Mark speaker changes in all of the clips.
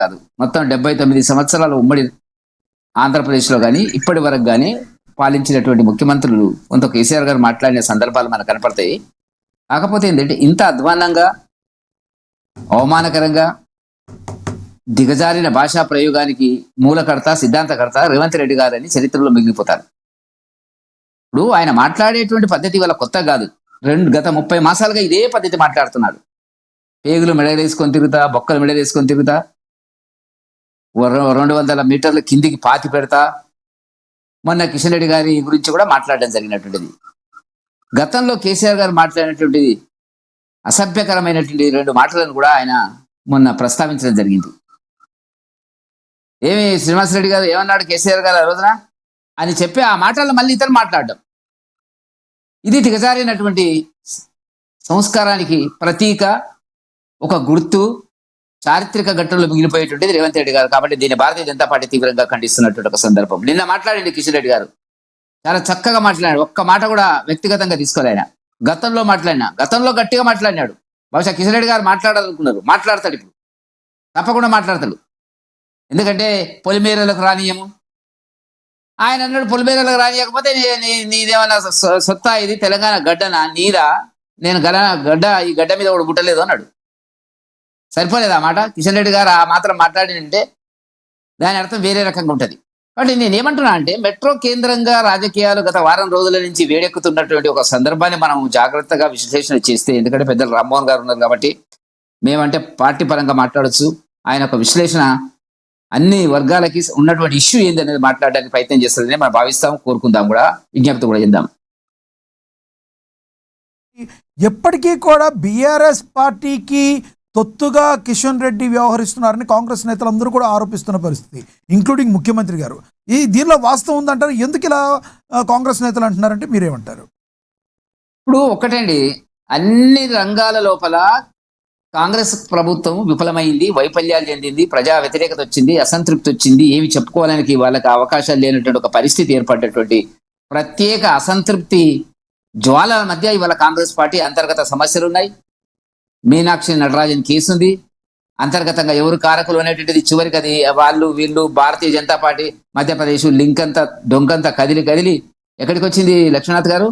Speaker 1: కాదు, మొత్తం 79 సంవత్సరాలు ఉమ్మడి ఆంధ్రప్రదేశ్లో కానీ ఇప్పటి వరకు కానీ పాలించినటువంటి ముఖ్యమంత్రులు కొంత కేసీఆర్ గారు మాట్లాడిన సందర్భాలు మనకు కనపడతాయి. కాకపోతే ఏంటంటే ఇంత అధ్వాన్నంగా, అవమానకరంగా, దిగజారిన భాషా ప్రయోగానికి మూలకర్త, సిద్ధాంతకర్త రేవంత్ రెడ్డి గారని చరిత్రలో మిగిలిపోతారు. ఇప్పుడు ఆయన మాట్లాడేటువంటి పద్ధతి వల్ల కొత్త కాదు. గత 30 మాసాలుగా ఇదే పద్ధతి మాట్లాడుతున్నాడు. పేగులు మెడలేసుకొని తిరుగుతా, బొక్కలు మెడలేసుకొని తిరుగుతా, 200 మీటర్ల కిందికి పాతి పెడతా, మొన్న కిషన్ రెడ్డి గారి గురించి కూడా మాట్లాడడం జరిగినటువంటిది. గతంలో కేసీఆర్ గారు మాట్లాడినటువంటిది అసభ్యకరమైనటువంటి 2 మాటలను కూడా ఆయన మొన్న ప్రస్తావించడం జరిగింది. ఏమి శ్రీనివాసరెడ్డి గారు ఏమన్నాడు కేసీఆర్ గారు ఆ రోజున అని చెప్పి ఆ మాటలను మళ్ళీ ఇతను మాట్లాడడం, ఇది దిగజారినటువంటి సంస్కారానికి ప్రతీక, ఒక గుర్తు, చారిత్రక ఘట్టంలో మిగిలిపోయేటువంటిది రేవంత్ రెడ్డి గారు. కాబట్టి దీన్ని భారతీయ జనతా పార్టీ తీవ్రంగా ఖండిస్తున్నటువంటి ఒక సందర్భం. నిన్న మాట్లాడండి కిషన్ రెడ్డి గారు, చాలా చక్కగా మాట్లాడాడు. ఒక్క మాట కూడా వ్యక్తిగతంగా తీసుకోలేఆయన. గతంలో గట్టిగా మాట్లాడినాడు. బహుశా కిషన్ రెడ్డి గారు మాట్లాడాలనుకున్నారు, మాట్లాడతాడు, ఇప్పుడు తప్పకుండా మాట్లాడతాడు. ఎందుకంటే పొలిమేరలకు రానియము ఆయన అన్నాడు. పొలిమేరలకు రానియకపోతే నీదేమన్నా సొత్తా, ఇది తెలంగాణ గడ్డనా, నీరా, నేను గడ్డ ఈ గడ్డ మీద కూడా పుట్టలేదు అన్నాడు. సరిపోలేదు ఆ మాట. కిషన్ రెడ్డి గారు ఆ మాత్రం మాట్లాడినంటే దాని అర్థం వేరే రకంగా ఉంటుంది. కాబట్టి నేను ఏమంటున్నా అంటే, మెట్రో కేంద్రంగా రాజకీయాలు గత వారం రోజుల నుంచి వేడెక్కుతున్నటువంటి ఒక సందర్భాన్ని మనం జాగ్రత్తగా విశ్లేషణ చేస్తే, ఎందుకంటే పెద్దలు రామ్మోహన్ గారు ఉన్నారు కాబట్టి మేమంటే పార్టీ పరంగా మాట్లాడచ్చు, ఆయన ఒక విశ్లేషణ అన్ని వర్గాలకి ఉన్నటువంటి ఇష్యూ ఏంది అనేది మాట్లాడడానికి ప్రయత్నం చేస్తుందని మనం భావిస్తాం, కోరుకుందాం, కూడా విజ్ఞప్తి కూడా చేద్దాం.
Speaker 2: ఎప్పటికీ కూడా బీఆర్ఎస్ పార్టీకి తొత్తుగా కిషన్ రెడ్డి వ్యవహరిస్తున్నారని కాంగ్రెస్ నేతలందరూ కూడా ఆరోపిస్తున్న పరిస్థితి, ఇంక్లూడింగ్ ముఖ్యమంత్రి గారు. దీనిలో వాస్తవం ఉందంటారు. ఎందుకు ఇలా కాంగ్రెస్ నేతలు అంటున్నారంటే మీరేమంటారు?
Speaker 1: ఇప్పుడు ఒకటండి, అన్ని రంగాల లోపల కాంగ్రెస్ ప్రభుత్వం విఫలమైంది, వైఫల్యాలు చెందింది, ప్రజా వ్యతిరేకత వచ్చింది, అసంతృప్తి వచ్చింది, ఏమి చెప్పుకోవడానికి వాళ్ళకి అవకాశాలు లేనటువంటి ఒక పరిస్థితి ఏర్పడ్డటువంటి ప్రత్యేక అసంతృప్తి జ్వాలల మధ్య ఇవాళ కాంగ్రెస్ పార్టీ అంతర్గత సమస్యలు ఉన్నాయి. మీనాక్షి నటరాజన్ కేసు ఉంది. అంతర్గతంగా ఎవరు కారకులు అనేటువంటిది చివరికి అది వాళ్ళు వీళ్ళు భారతీయ జనతా పార్టీ మధ్యప్రదేశ్ లింక్ అంతా డొంకంతా కదిలి ఎక్కడికి వచ్చింది లక్ష్మీనాథ్ గారు?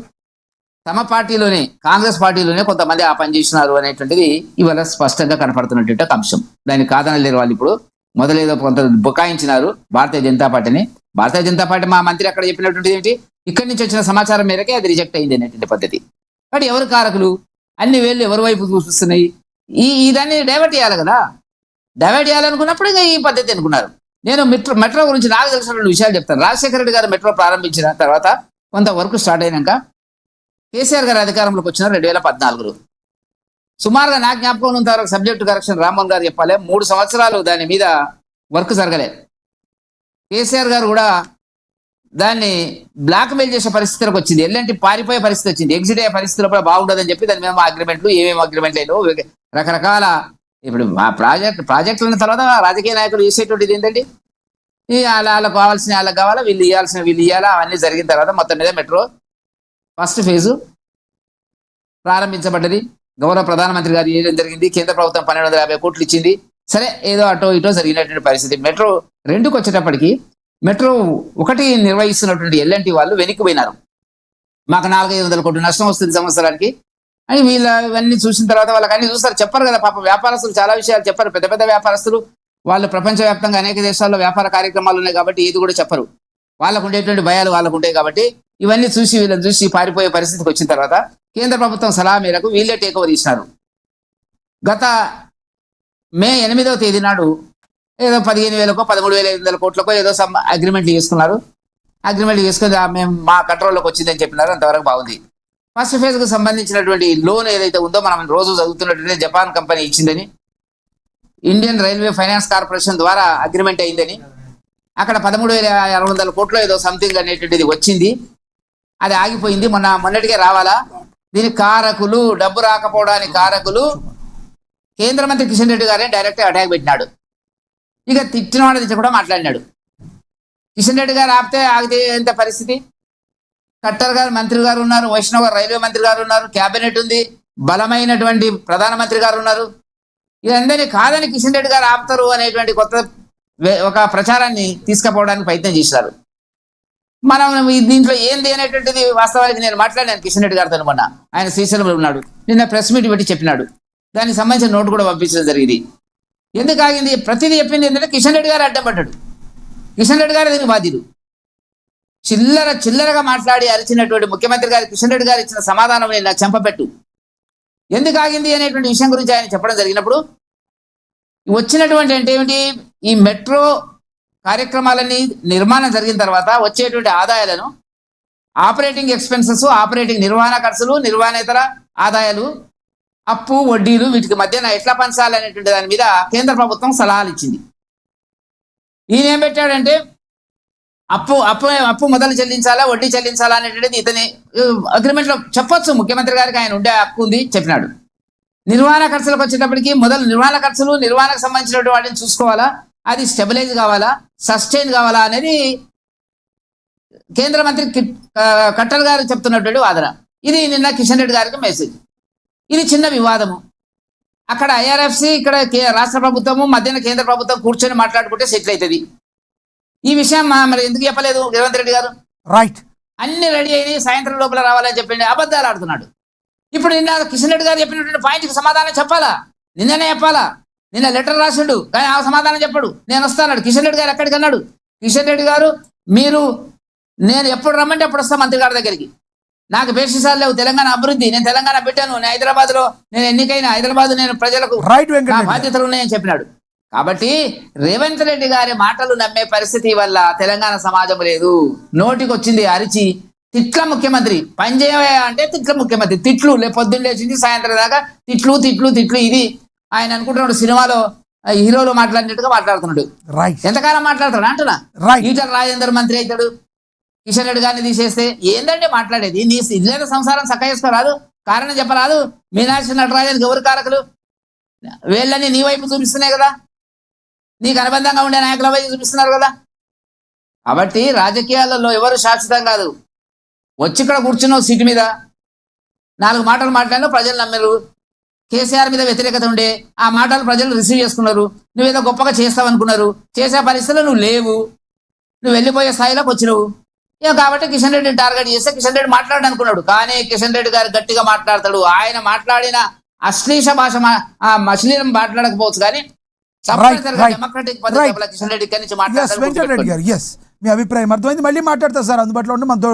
Speaker 1: తమ పార్టీలోనే, కాంగ్రెస్ పార్టీలోనే కొంతమంది ఆ పని చేస్తున్నారు అనేటువంటిది ఇవాళ స్పష్టంగా కనపడుతున్నటువంటి ఒక అంశం. దాన్ని కాదనలేరు వాళ్ళు. ఇప్పుడు మొదలేదో కొంత బుకాయించినారు భారతీయ జనతా పార్టీని. భారతీయ జనతా పార్టీ మా మంత్రి అక్కడ చెప్పినటువంటిది ఏంటి, ఇక్కడి నుంచి వచ్చిన సమాచారం మేరకే అది రిజెక్ట్ అయింది అనేటువంటి పద్ధతి. కాబట్టి ఎవరు కారకులు, అన్ని వేళ్ళు ఎవరి వైపు చూస్తున్నాయి, దాన్ని డైవర్ట్ చేయాలి కదా. డైవర్ట్ చేయాలనుకున్నప్పుడు ఇంకా ఈ పద్ధతి అనుకున్నారు. నేను మెట్రో గురించి నాకు తెలిసినటువంటి విషయాలు చెప్తాను. రాజశేఖర రెడ్డి గారు మెట్రో ప్రారంభించిన తర్వాత కొంత వర్క్ స్టార్ట్ అయినాక కేసీఆర్ గారు అధికారంలోకి వచ్చిన 2014. సుమారుగా నాకు జ్ఞాపకం ఉన్నంత వరకు సబ్జెక్టు కరెక్షన్ రామ్మోహన్ గారు చెప్పాలి, 3 సంవత్సరాలు దాని మీద వర్క్ జరగలే. కేసీఆర్ గారు కూడా దాన్ని బ్లాక్ మెయిల్ చేసే పరిస్థితులకు వచ్చింది, ఎల్లంటి పారిపోయే పరిస్థితి వచ్చింది, ఎగ్జిట్ అయ్యే పరిస్థితులు కూడా బాగుండదని చెప్పి దాని మీద అగ్రిమెంట్లు, ఏమేమి అగ్రిమెంట్లు అయినా రకరకాల. ఇప్పుడు మా ప్రాజెక్టుల తర్వాత రాజకీయ నాయకులు చేసేటువంటిది ఏంటంటే, వాళ్ళకు కావాల్సిన వాళ్ళకి కావాలా, వీళ్ళు ఇవ్వాల్సిన వీళ్ళు ఇవ్వాలా, అవన్నీ జరిగిన తర్వాత మొత్తం మీద మెట్రో ఫస్ట్ ఫేజు ప్రారంభించబడ్డది. గౌరవ ప్రధానమంత్రి గారు ఏం జరిగింది, కేంద్ర ప్రభుత్వం 1250 కోట్లు ఇచ్చింది. సరే ఏదో అటో ఇటో జరిగినటువంటి పరిస్థితి. మెట్రో 2కి వచ్చేటప్పటికి మెట్రో 1 నిర్వహిస్తున్నటువంటి ఎల్ఎన్టీ వాళ్ళు వెనక్కిపోయినారు. మాకు 400-500 కోట్లు నష్టం వస్తుంది సంవత్సరానికి అని ఇవన్నీ చూసిన తర్వాత వాళ్ళకి అన్ని చూస్తారు, చెప్పరు కదా పాప. వ్యాపారస్తులు చాలా విషయాలు చెప్పరు, పెద్ద పెద్ద వ్యాపారస్తులు వాళ్ళు ప్రపంచవ్యాప్తంగా అనేక దేశాల్లో వ్యాపార కార్యక్రమాలు ఉన్నాయి కాబట్టి ఏది కూడా చెప్పరు. వాళ్ళకు ఉండేటువంటి భయాలు వాళ్ళకు ఉంటాయి కాబట్టి ఇవన్నీ చూసి వీళ్ళని చూసి పారిపోయే పరిస్థితికి వచ్చిన తర్వాత కేంద్ర ప్రభుత్వం సలహా మేరకు వీళ్ళే టేక్ ఓవర్ ఇచ్చినారు. గత మే 8వ తేదీ నాడు ఏదో 15,000కో 13,500 కోట్లకో ఏదో సమ్ అగ్రిమెంట్లు చేసుకున్నారు. అగ్రిమెంట్ చేసుకుని మేము మా కంట్రోల్లోకి వచ్చిందని చెప్పినారు. అంతవరకు బాగుంది. ఫస్ట్ ఫేజ్కు సంబంధించినటువంటి లోన్ ఏదైతే ఉందో మనం రోజు చదువుతున్నటువంటి జపాన్ కంపెనీ ఇచ్చిందని, ఇండియన్ రైల్వే ఫైనాన్స్ కార్పొరేషన్ ద్వారా అగ్రిమెంట్ అయిందని, అక్కడ 13,600 కోట్లు ఏదో సంథింగ్ అనేటువంటిది వచ్చింది. అది ఆగిపోయింది, మొన్నటికే రావాలా. దీనికి కారకులు, డబ్బు రాకపోవడానికి కారకులు కేంద్ర మంత్రి కిషన్ రెడ్డి గారే డైరెక్ట్ అటాక్ పెట్టినాడు. ఇక తిట్టిన వాడు కూడా మాట్లాడినాడు. కిషన్ రెడ్డి గారు ఆగితే ఎంత పరిస్థితి? ఖట్టర్ గారు మంత్రి గారు ఉన్నారు, వైష్ణవ్ గారు రైల్వే మంత్రి గారు ఉన్నారు, క్యాబినెట్ ఉంది, బలమైనటువంటి ప్రధానమంత్రి గారు ఉన్నారు. ఇదందరినీ కాదని కిషన్ రెడ్డి గారు ఆపుతారు అనేటువంటి కొత్త ఒక ప్రచారాన్ని తీసుకుపోవడానికి ప్రయత్నం చేశారు. మనం దీంట్లో ఏంది అనేటువంటిది వాస్తవానికి నేను మాట్లాడాను కిషన్ రెడ్డి గారితో మొన్న. ఆయన శ్రీశైలంలో ఉన్నాడు, నిన్న ప్రెస్ మీట్ పెట్టి చెప్పినాడు. దానికి సంబంధించిన నోటు కూడా పంపించడం జరిగింది. ఎందుకు ఆగింది? ప్రతిదీ చెప్పింది ఏంటంటే కిషన్ రెడ్డి గారు అడ్డం పడ్డాడు. కిషన్ రెడ్డి గారు దీనికి బాధ్యుడు. చిల్లరగా మాట్లాడి అరిచినటువంటి ముఖ్యమంత్రి గారు కిషన్ రెడ్డి గారు ఇచ్చిన సమాధానం నాకు చెంపపెట్టు. ఎందుకు ఆగింది అనేటువంటి విషయం గురించి ఆయన చెప్పడం జరిగినప్పుడు వచ్చినటువంటి అంటే ఏమిటి, ఈ మెట్రో కార్యక్రమాలన్నీ నిర్మాణం జరిగిన తర్వాత వచ్చేటువంటి ఆదాయాలను ఆపరేటింగ్ ఎక్స్పెన్సెస్, ఆపరేటింగ్ నిర్వహణ ఖర్చులు, నిర్వహణేతర ఆదాయాలు, అప్పు, వడ్డీలు వీటికి మధ్యన ఎట్లా పంచాలనేటువంటి దాని మీద కేంద్ర ప్రభుత్వం సలహాలు ఇచ్చింది. ఈయన ఏం పెట్టాడంటే అప్పు మొదలు చెల్లించాలా, వడ్డీ చెల్లించాలా అనేటువంటిది ఇతని అగ్రిమెంట్లో చెప్పొచ్చు. ముఖ్యమంత్రి గారికి ఆయన ఉండే హక్కు ఉంది, చెప్పినాడు. నిర్వహణ ఖర్చులకు వచ్చేటప్పటికి మొదలు నిర్వహణ ఖర్చులు, నిర్వహణకు సంబంధించినటువంటి వాటిని చూసుకోవాలా, అది స్టెబిలైజ్ కావాలా, సస్టైన్ కావాలా అనేది కేంద్ర మంత్రి కట్టల్ గారు చెప్తున్నటువంటి వాదన. ఇది నిన్న కిషన్ రెడ్డి గారికి మెసేజ్. ఇది చిన్న వివాదము. అక్కడ ఐఆర్ఎఫ్సి, ఇక్కడ రాష్ట్ర ప్రభుత్వము, మధ్యన కేంద్ర ప్రభుత్వం కూర్చొని మాట్లాడుకుంటే సెటిల్ అవుతుంది. ఈ విషయం మరి ఎందుకు చెప్పలేదు రేవంత్ రెడ్డి గారు?
Speaker 2: రైట్,
Speaker 1: అన్ని రెడీ అయినాయి, సాయంత్రం లోపల రావాలని చెప్పండి, అబద్ధాలు ఆడుతున్నాడు. ఇప్పుడు నిన్న కిషన్ రెడ్డి గారు చెప్పినటువంటి పాయింట్కి సమాధానం చెప్పాలా, నిన్ననే చెప్పాలా. నిన్న లెటర్ రాసిండు కానీ ఆ సమాధానం చెప్పాడు. నేను వస్తాను కిషన్ రెడ్డి గారు. ఎక్కడికి అన్నాడు కిషన్ రెడ్డి గారు? నేను ఎప్పుడు రమ్మంటే అప్పుడు వస్తా మంత్రి గారి దగ్గరికి. నాకు బేసిసాలు లేవు, తెలంగాణ అభివృద్ధి, నేను తెలంగాణ పెట్టాను, నేను హైదరాబాద్ లో నేను ఎన్నికైన హైదరాబాద్ నేను ప్రజలకు నా బాధ్యతలు ఉన్నాయని చెప్పినాడు. కాబట్టి రేవంత్ రెడ్డి గారి మాటలు నమ్మే పరిస్థితి వల్ల తెలంగాణ సమాజం లేదు. నోటికి వచ్చింది అరిచి తిట్ల ముఖ్యమంత్రి, పనిచేయ అంటే తిట్ల ముఖ్యమంత్రి, తిట్లు పొద్దున్న లేచింది సాయంత్రం దాకా తిట్లు తిట్లు తిట్లు. ఇది ఆయన అనుకుంటున్నాడు సినిమాలో హీరోలు మాట్లాడినట్టుగా మాట్లాడుతున్నాడు. ఎంతకాలం మాట్లాడతాడు అంటున్నా. ఈటల రాజేందర్ మంత్రి అవుతాడు, కిషన్ రెడ్డి గారిని తీసేస్తే ఏందంటే మాట్లాడేది? నీ ఇల్లేదో సంసారం చక్క చేసుకోరాదు, కారణం చెప్పరాదు. మీనాక్షి నటరాజన్కి ఎవరు కారకులు? వీళ్ళని నీ వైపు చూపిస్తున్నాయి కదా, నీకు అనుబంధంగా ఉండే నాయకుల వైపు చూపిస్తున్నారు కదా. కాబట్టి రాజకీయాలలో ఎవరు శాశ్వతం కాదు. వచ్చి ఇక్కడ కూర్చున్నావు సీటు మీద, 4 మాటలు మాట్లాడినా ప్రజలు నమ్మరు. కేసీఆర్ మీద వ్యతిరేకత ఉండే ఆ మాటలు ప్రజలు రిసీవ్ చేసుకున్నారు. నువ్వేదో గొప్పగా చేస్తావనుకున్నారు, చేసే పరిస్థితుల్లో నువ్వు లేవు, నువ్వు వెళ్ళిపోయే స్థాయిలోకి వచ్చినావు. కాబట్టి కిషన్ రెడ్డిని టార్గెట్ చేస్తే కిషన్ రెడ్డి మాట్లాడు అనుకున్నాడు. కానీ కిషన్ రెడ్డి గారు గట్టిగా మాట్లాడతాడు. ఆయన మాట్లాడిన అశ్లీష భాష అశ్లీలం మాట్లాడకపోవచ్చు కానీ డెమోక్రటిక్ పద్ధతి కిషన్ రెడ్డి నుంచి మాట్లాడారు.
Speaker 2: మీ అభిప్రాయం అర్థమైంది. మళ్ళీ మాట్లాడతారు సార్, అందుబాటులో ఉండి మనతో